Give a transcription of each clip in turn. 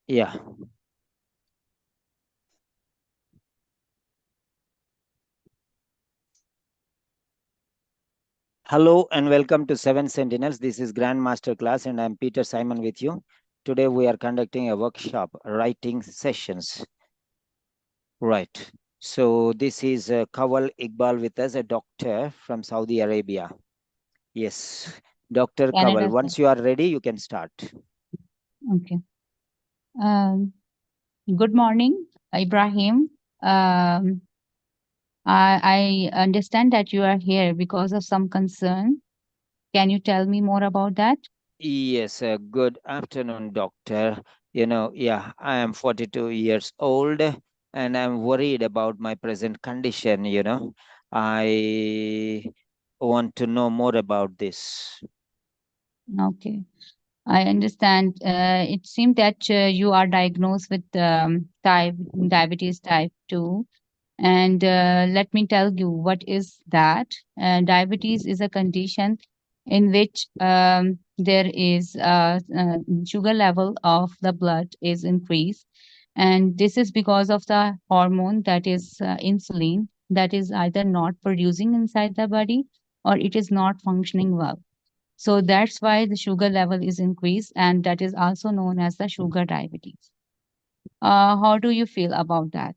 Yeah. Hello and welcome to Seven Sentinels. This is Grand Master Class and I'm Peter Simon with you. Today we are conducting a workshop, writing sessions. Right. So this is Kanwal Iqbal with us, a doctor from Saudi Arabia. Yes. Dr. Kanwal, Canada, sir. once you are ready, you can start. Okay. Um, Good morning, Ibrahim. I understand that you are here because of some concern. Can you tell me more about that? Yes, good afternoon, doctor. Yeah, I am 42 years old and I'm worried about my present condition. I want to know more about this. Okay. I understand. It seems that you are diagnosed with diabetes type 2. And let me tell you what is that. Diabetes is a condition in which there is sugar level of the blood is increased. And this is because of the hormone that is insulin that is either not producing inside the body or it is not functioning well. So that's why the sugar level is increased, and that is also known as the sugar diabetes. How do you feel about that?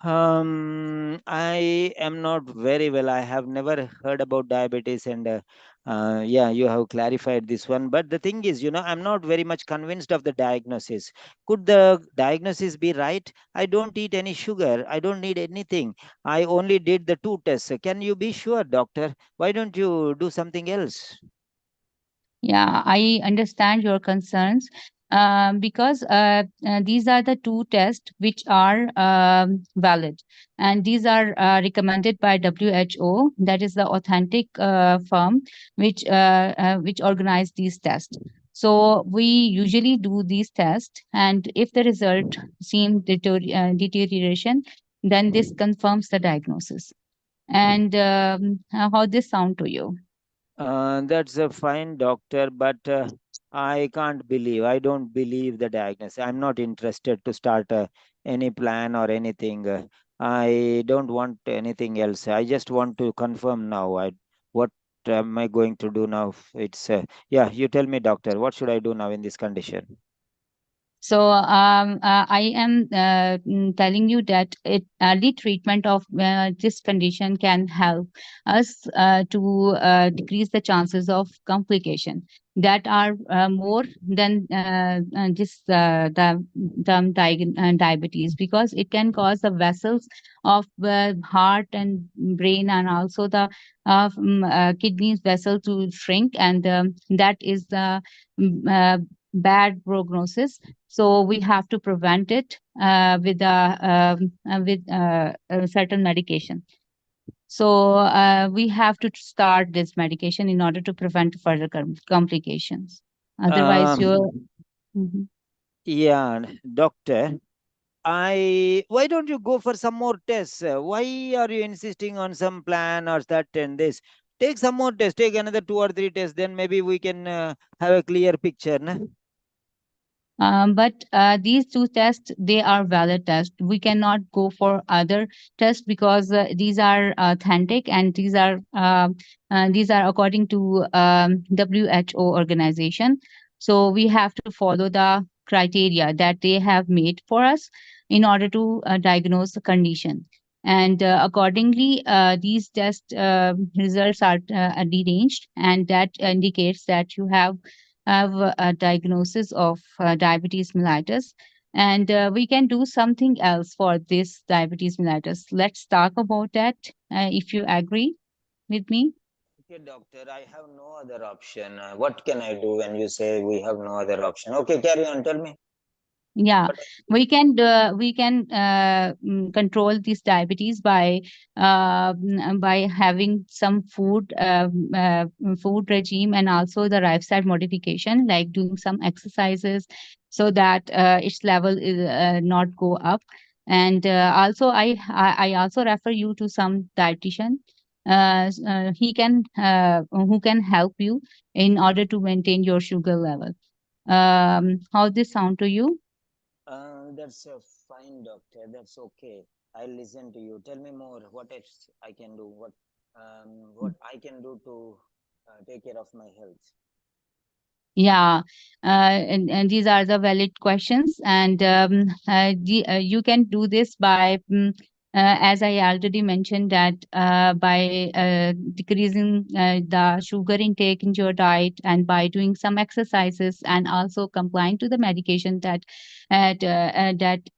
I am not very well. I have never heard about diabetes, and yeah, you have clarified this one. But the thing is, I'm not very much convinced of the diagnosis. Could the diagnosis be right? I don't eat any sugar. I don't need anything. I only did the two tests. Can you be sure, doctor? Why don't you do something else? Yeah, I understand your concerns because these are the two tests which are valid, and these are recommended by WHO. That is the authentic firm which organize these tests. So we usually do these tests, and if the result seems deterioration, then this confirms the diagnosis. And how this sound to you? That's a fine doctor, but I don't believe the diagnosis. I'm not interested to start any plan or anything. I don't want anything else. I just want to confirm now. What am I going to do now? Yeah, you tell me, doctor, what should I do now in this condition? So I am telling you that early treatment of this condition can help us to decrease the chances of complication that are more than just diabetes, because it can cause the vessels of heart and brain, and also the kidneys vessel to shrink, and that is the bad prognosis. So we have to prevent it with a certain medication. So we have to start this medication in order to prevent further complications. Otherwise, you're. Um, Mhm. yeah, doctor. Why don't you go for some more tests? Why are you insisting on some plan or that and this? Take some more tests, take another two or three tests, then maybe we can have a clear picture. Na? But these two tests, they are valid tests. We cannot go for other tests because these are authentic, and these are according to WHO organization. So we have to follow the criteria that they have made for us in order to diagnose the condition. And accordingly, these test results are deranged, and that indicates that you have a diagnosis of diabetes mellitus. And we can do something else for this diabetes mellitus. Let's talk about that, if you agree with me. Okay, doctor, I have no other option. What can I do when you say we have no other option? Okay, carry on. Tell me. Yeah, What I can do. we can control this diabetes by having some food regime, and also the lifestyle modification, like doing some exercises, so that its level is not go up. And also I also refer you to some dietitian. He can who can help you in order to maintain your sugar level. How this sound to you? That's fine, doctor. That's okay. I'll listen to you. Tell me more. What else I can do? What I can do to take care of my health? Yeah, and these are the valid questions, and you can do this by, as I already mentioned, that by decreasing the sugar intake in your diet, and by doing some exercises, and also complying to the medication that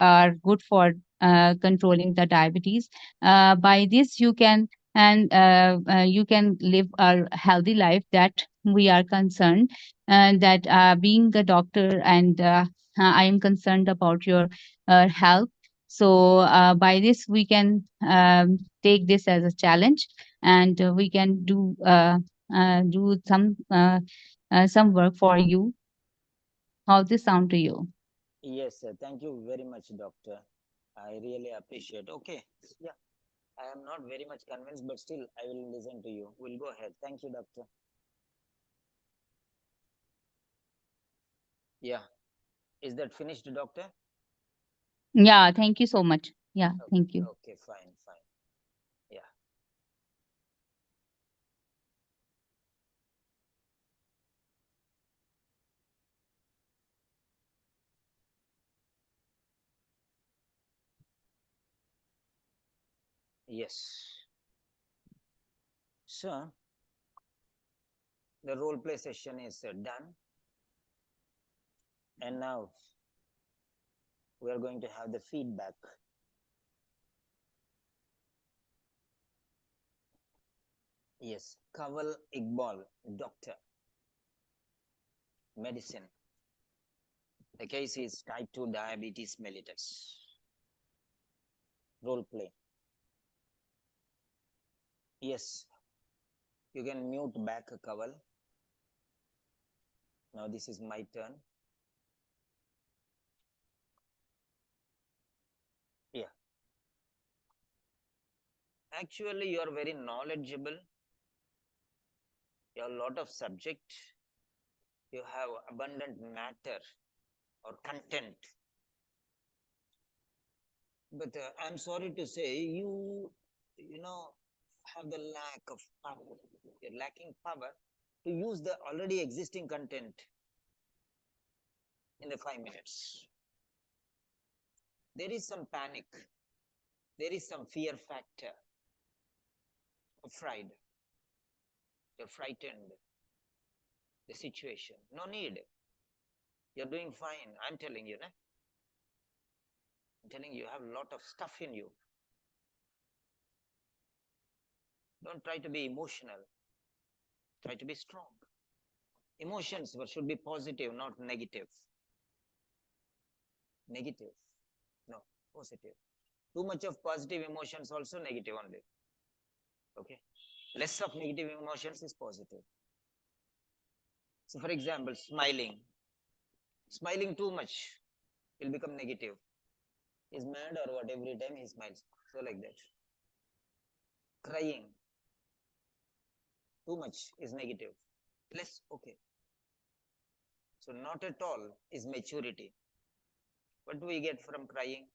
are good for controlling the diabetes. By this, you can live a healthy life that we are concerned, and that being a doctor, and I am concerned about your health. So by this we can take this as a challenge, and we can do some work for you. How this sound to you? Yes, sir. Thank you very much, doctor. I really appreciate. Okay. Yeah, I am not very much convinced, but still I will listen to you. We'll go ahead. Thank you, doctor. Yeah. Is that finished, doctor? Yeah, thank you so much. Yeah, Okay. thank you. Okay. Fine. Fine. Yeah. Yes. So the role play session is done, and now we are going to have the feedback. Yes. Kanwal Iqbal, doctor, medicine. The case is type 2 diabetes mellitus. Role play. Yes. You can mute back, Kanwal. Now this is my turn. Yeah. Actually, you are very knowledgeable. You have a lot of subject. You have abundant matter or content. But I'm sorry to say, you know, have the lack of power. You're lacking power to use the already existing content in the 5 minutes. There is some panic. There is some fear factor, fried. You're frightened. The situation. No need. You're doing fine. I'm telling you, nah? I'm telling you, you have a lot of stuff in you. Don't try to be emotional. Try to be strong. Emotions should be positive, not negative. Negative. No, positive. Too much of positive emotions also negative only. Okay. Less of negative emotions is positive. So for example, smiling. Smiling too much will become negative. He's mad or what, every time he smiles. So like that. Crying too much is negative. Less, okay. So not at all is maturity. What do we get from crying?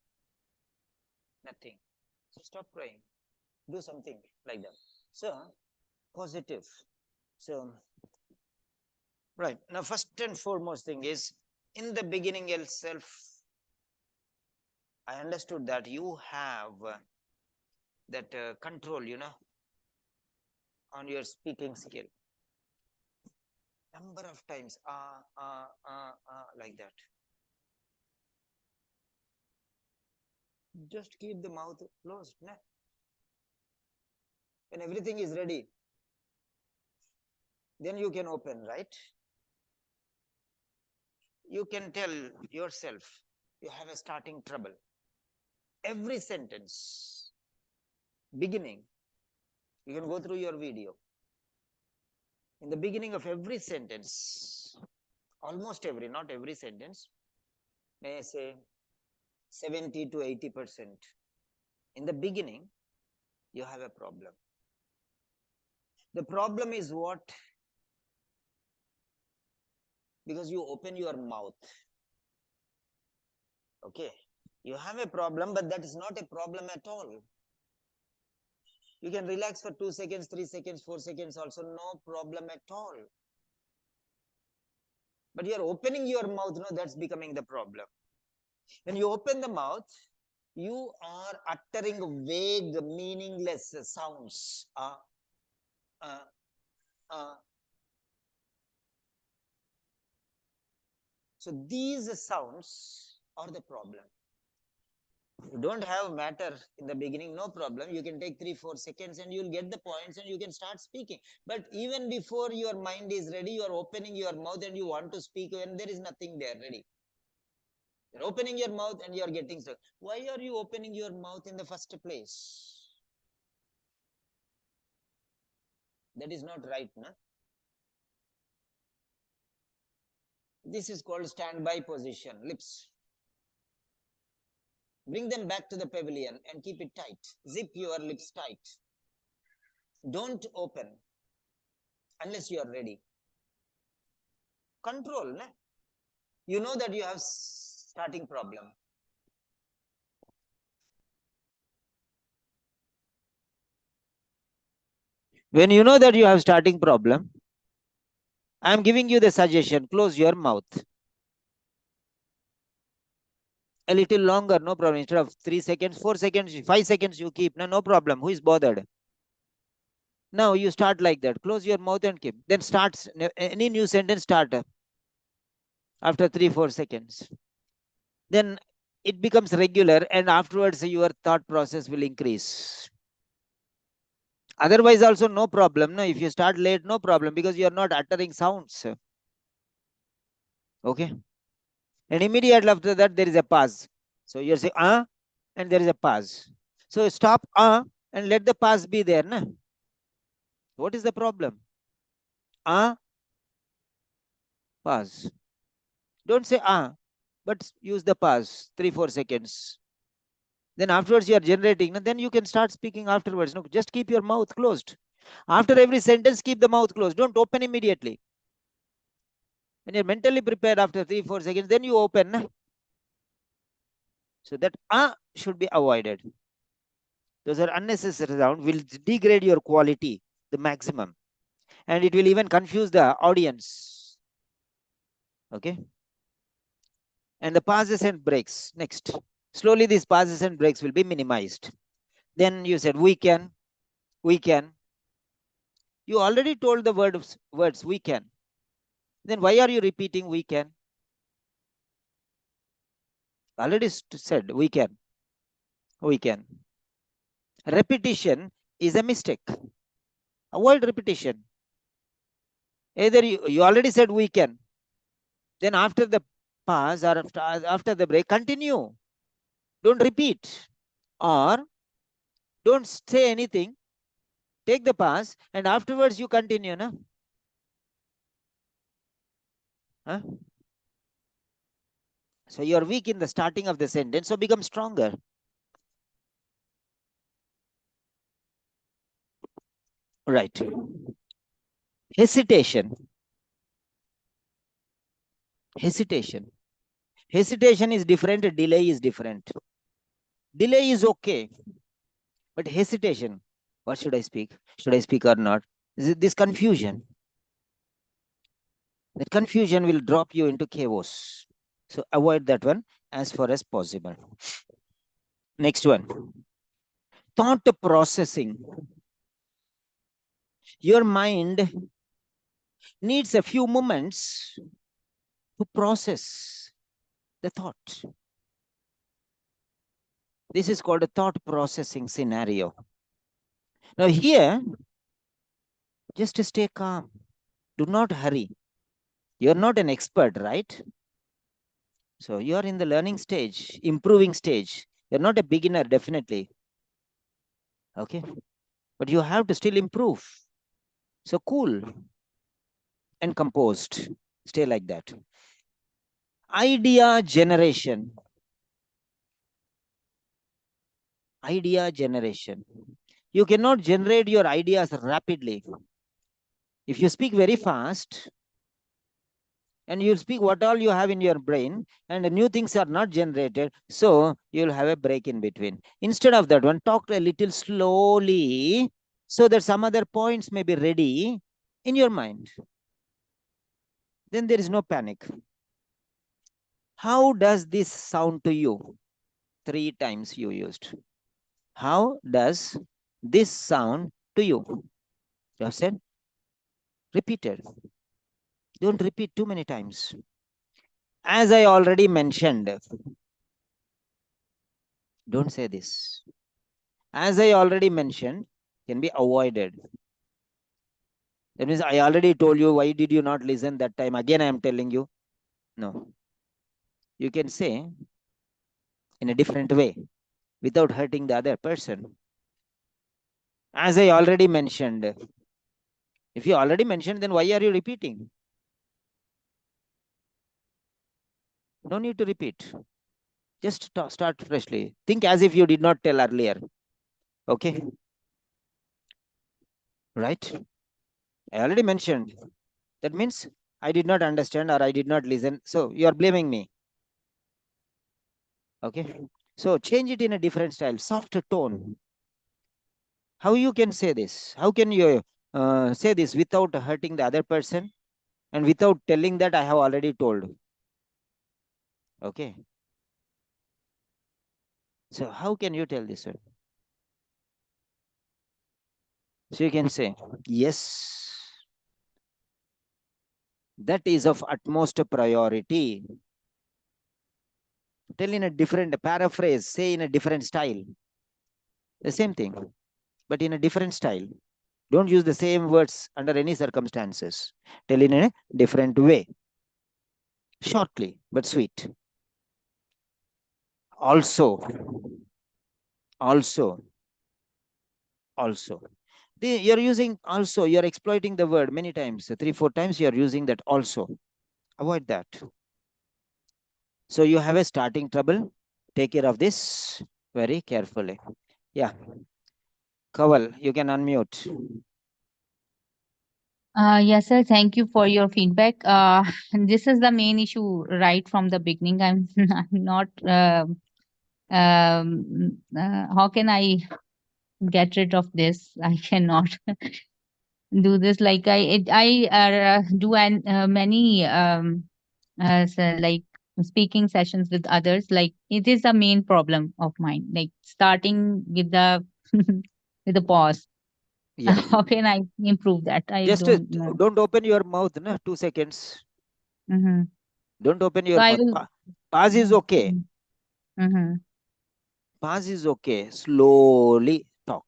Nothing. So stop crying. Do something like that. So positive. So right now, first and foremost thing is, in the beginning itself, I understood that you have that control, on your speaking skill. Number of times, like that. Just keep the mouth closed. Nah? When everything is ready, then you can open, right? You can tell yourself you have a starting trouble. Every sentence, beginning, you can go through your video. In the beginning of every sentence, almost every, not every sentence, may I say 70 to 80%. In the beginning, you have a problem. The problem is what? Because you open your mouth. Okay. You have a problem, but that is not a problem at all. You can relax for 2 seconds, 3 seconds, 4 seconds also, no problem at all. But you are opening your mouth, no, that's becoming the problem. When you open the mouth, you are uttering vague, meaningless sounds. Uh, uh. So these sounds are the problem. You don't have matter in the beginning, no problem. You can take 3-4 seconds and you'll get the points and you can start speaking. But even before your mind is ready, you are opening your mouth and you want to speak and there is nothing there ready. You're opening your mouth and you're getting stuck. Why are you opening your mouth in the first place? That is not right, no? This is called standby position, lips. Bring them back to the pavilion and keep it tight. Zip your lips tight. Don't open unless you are ready. Control, no? You know that you have starting problem. When you know that you have starting problem, I am giving you the suggestion, close your mouth. A little longer, no problem. Instead of 3 seconds, 4 seconds, 5 seconds you keep, no problem. Who is bothered? Now you start like that. Close your mouth and keep. Then starts any new sentence start after 3-4 seconds. Then it becomes regular and afterwards your thought process will increase. Otherwise also no problem. No, if you start late, no problem because you are not uttering sounds. Okay. And immediately after that, there is a pause. So you say, and there is a pause. So stop, and let the pause be there. Na? What is the problem? Pause. Don't say, but use the pause, 3-4 seconds. Then afterwards you are generating, and then you can start speaking afterwards. No, just keep your mouth closed. After every sentence, keep the mouth closed. Don't open immediately. When you're mentally prepared after 3-4 seconds, then you open. Na? So that should be avoided. Those are unnecessary sound, will degrade your quality, the maximum. And it will even confuse the audience. Okay. And the pauses and breaks. Next. Slowly these pauses and breaks will be minimized. Then you said, we can. You already told the words, we can. Then why are you repeating we can? Already said, we can. Repetition is a mistake. Avoid repetition. Either you already said we can. Then after the pause or after the break, continue. Don't repeat. Or don't say anything. Take the pause and afterwards you continue. No? Huh? So you are weak in the starting of the sentence, so become stronger. Right. Hesitation. Hesitation. Hesitation is different. Delay is different. Delay is okay. But hesitation. What should I speak? Should I speak or not? This confusion. That confusion will drop you into chaos. So avoid that one as far as possible. Next one. thought processing. Your mind needs a few moments to process the thought. This is called a thought processing scenario. Now here, just stay calm. Do not hurry. You're not an expert, right? So you're in the learning stage, improving stage. You're not a beginner, definitely. Okay. But you have to still improve. So cool and composed. Stay like that. Idea generation. Idea generation. You cannot generate your ideas rapidly. If you speak very fast, and you speak what all you have in your brain, and the new things are not generated, so you'll have a break in between. Instead of that one, talk a little slowly so that some other points may be ready in your mind. Then there is no panic. How does this sound to you? 3 times you used. How does this sound to you? You have said repeated. Don't repeat too many times. As I already mentioned, don't say this. As I already mentioned, can be avoided. That means I already told you, why did you not listen that time? Again, I am telling you. No. You can say in a different way without hurting the other person. As I already mentioned. If you already mentioned, then why are you repeating? No need to repeat. Just start freshly. Think as if you did not tell earlier. Okay? Right? I already mentioned. That means I did not understand or I did not listen. So you are blaming me. Okay? So change it in a different style, softer tone. How you can say this? How can you say this without hurting the other person and without telling that I have already told? Okay. So how can you tell this one? So you can say, yes, that is of utmost priority. Tell in a different paraphrase, say in a different style. The same thing, but in a different style. Don't use the same words under any circumstances. Tell in a different way. Shortly, but sweet. Also, also, also. You're using also, you're exploiting the word many times, 3, 4 times you're using that also. Avoid that. So you have a starting trouble. Take care of this very carefully. Yeah. Kawal, you can unmute. Yes, sir. Thank you for your feedback. This is the main issue right from the beginning. I'm, I'm not. How can I get rid of this? I cannot do this. Like I do many like speaking sessions with others. Like it is a main problem of mine. Like starting with the with the pause. Yeah. How can I improve that? I Just don't know. don't open your mouth, na, 2 seconds. Mm-hmm. Don't open So your I mouth. will. Pause is okay. Mm-hmm. Pause is okay. Slowly talk.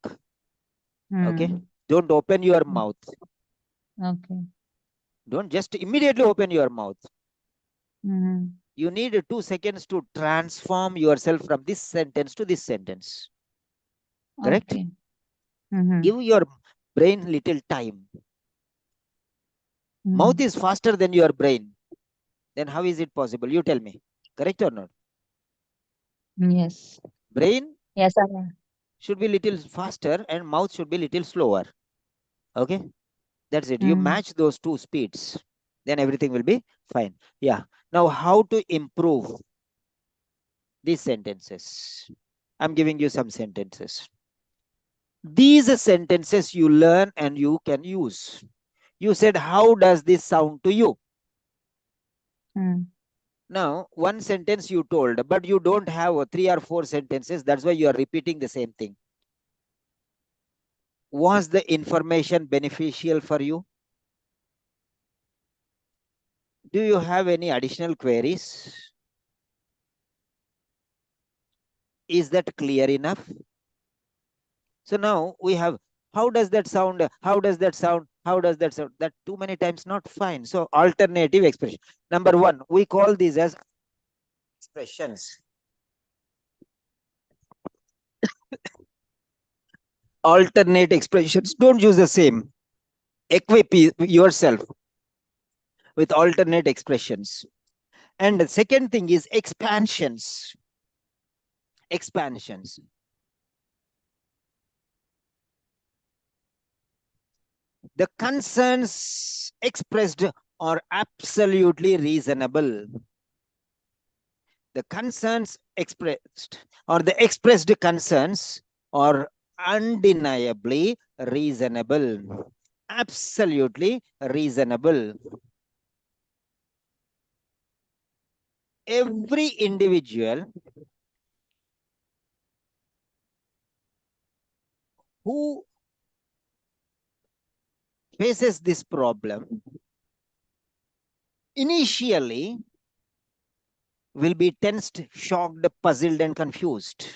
Okay. Mm. Don't open your mouth. Okay. Don't just immediately open your mouth. Mm-hmm. You need 2 seconds to transform yourself from this sentence to this sentence. Correct? Okay. Mm-hmm. Give your brain little time. Mouth Mm. is faster than your brain. Then how is it possible? You tell me. Correct or not? Yes. Brain Yes, sir. should be little faster and mouth should be little slower. Okay? That's it. You Mm. match those 2 speeds. Then everything will be fine. Yeah. Now, how to improve these sentences? I'm giving you some sentences. These sentences you learn and you can use. You said, how does this sound to you? Mm. Now, one sentence you told, but you don't have 3 or 4 sentences. That's why you are repeating the same thing. Was the information beneficial for you? Do you have any additional queries? Is that clear enough? So now we have, how does that sound? How does that sound? How does that sound? That too many times not fine. So alternative expression. Number one, we call these as expressions. Alternate expressions. Don't use the same. Equip yourself with alternate expressions. And the second thing is expansions. Expansions. The concerns expressed are absolutely reasonable. The concerns expressed or the expressed concerns are undeniably reasonable. Absolutely reasonable. Every individual who faces this problem initially will be tensed, shocked, puzzled, and confused.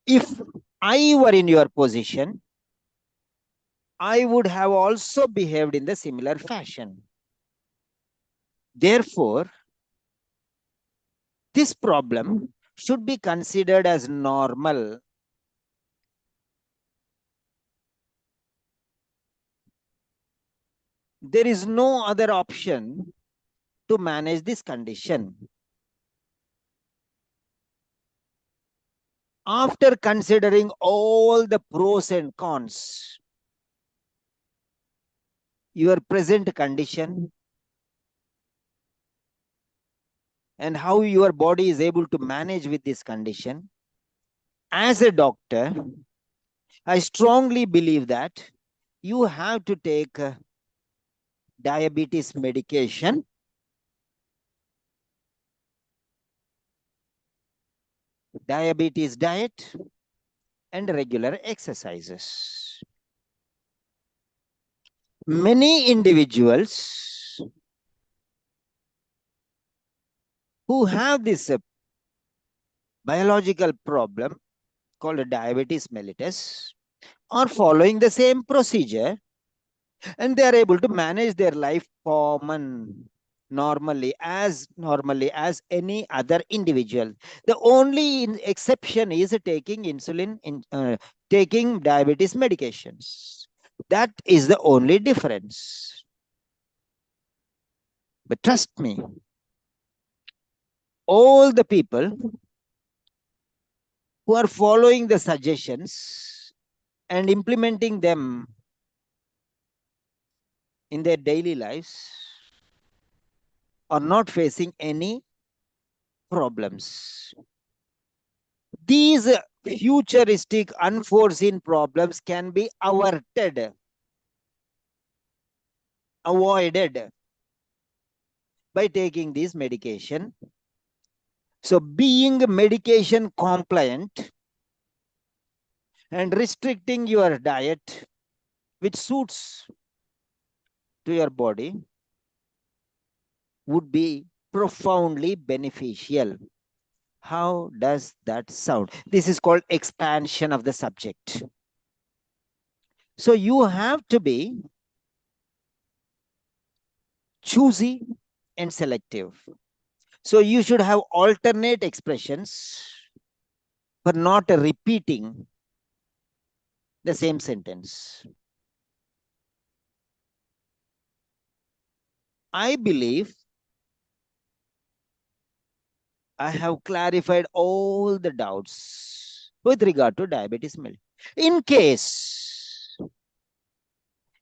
If I were in your position, I would have also behaved in the similar fashion. Therefore, this problem should be considered as normal. There is no other option to manage this condition. After considering all the pros and cons, your present condition, and how your body is able to manage with this condition, as a doctor, I strongly believe that you have to take diabetes medication, diabetes diet, and regular exercises. Many individuals who have this biological problem called diabetes mellitus are following the same procedure, and they are able to manage their life normally as any other individual. The only exception is taking diabetes medications. That is the only difference. But trust me, all the people who are following the suggestions and implementing them in their daily lives are not facing any problems. These futuristic, unforeseen problems can be avoided by taking this medication. So, being medication compliant and restricting your diet, which suits to your body, would be profoundly beneficial. How does that sound? This is called expansion of the subject. So you have to be choosy and selective. So you should have alternate expressions for not repeating the same sentence. I believe I have clarified all the doubts with regard to diabetes mellitus. In case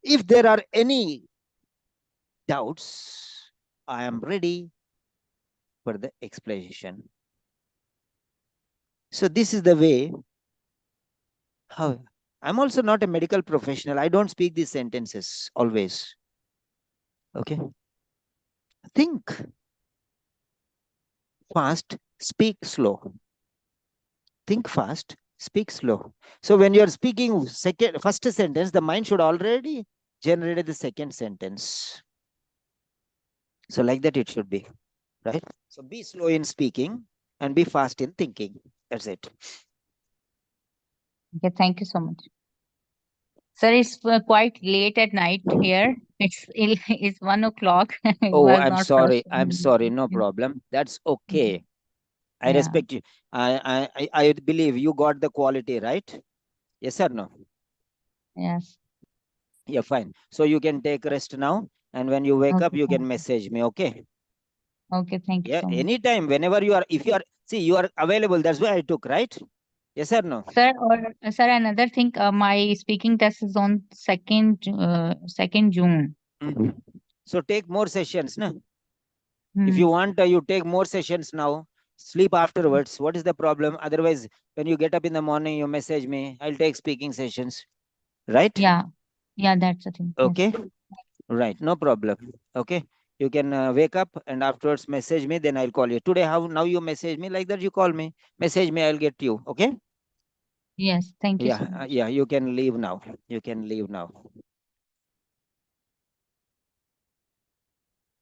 if there are any doubts, I am ready for the explanation. So this is the way how I'm also not a medical professional. I don't speak these sentences always. Okay. Think fast, speak slow. Think fast, Speak slow. So when you are speaking first sentence, the mind should already generate the second sentence. So like that it should be, right? So be slow in speaking and be fast in thinking. That's it. Okay, thank you so much. Sir, it's quite late at night here. It's 1 o'clock. It Oh, was I'm not sorry. I'm possible. sorry. No problem. That's okay. I Yeah. respect you. I believe you got the quality right. Yes or no? Yes. Yeah, fine. So you can take rest now, and when you wake up, Okay. you can message me. Okay. Okay. Thank you Yeah, so much. anytime, whenever you are, if you are, see, you are available. That's why I took, right? Yes or no? Sir, another thing. My speaking test is on second June. Mhm. So take more sessions, na? If Hmm. you want, you take more sessions now. Sleep afterwards. What is the problem? Otherwise, when you get up in the morning, you message me. I'll take speaking sessions, right? Yeah. Yeah. That's the thing. Yes. Okay, right. No problem. Okay, you can wake up and afterwards message me. Then I'll call you. Today, how now you message me like that? You call me. Message me. I'll get you. Okay. Yes. Thank you so Yeah, much. yeah. You can leave now. You can leave now.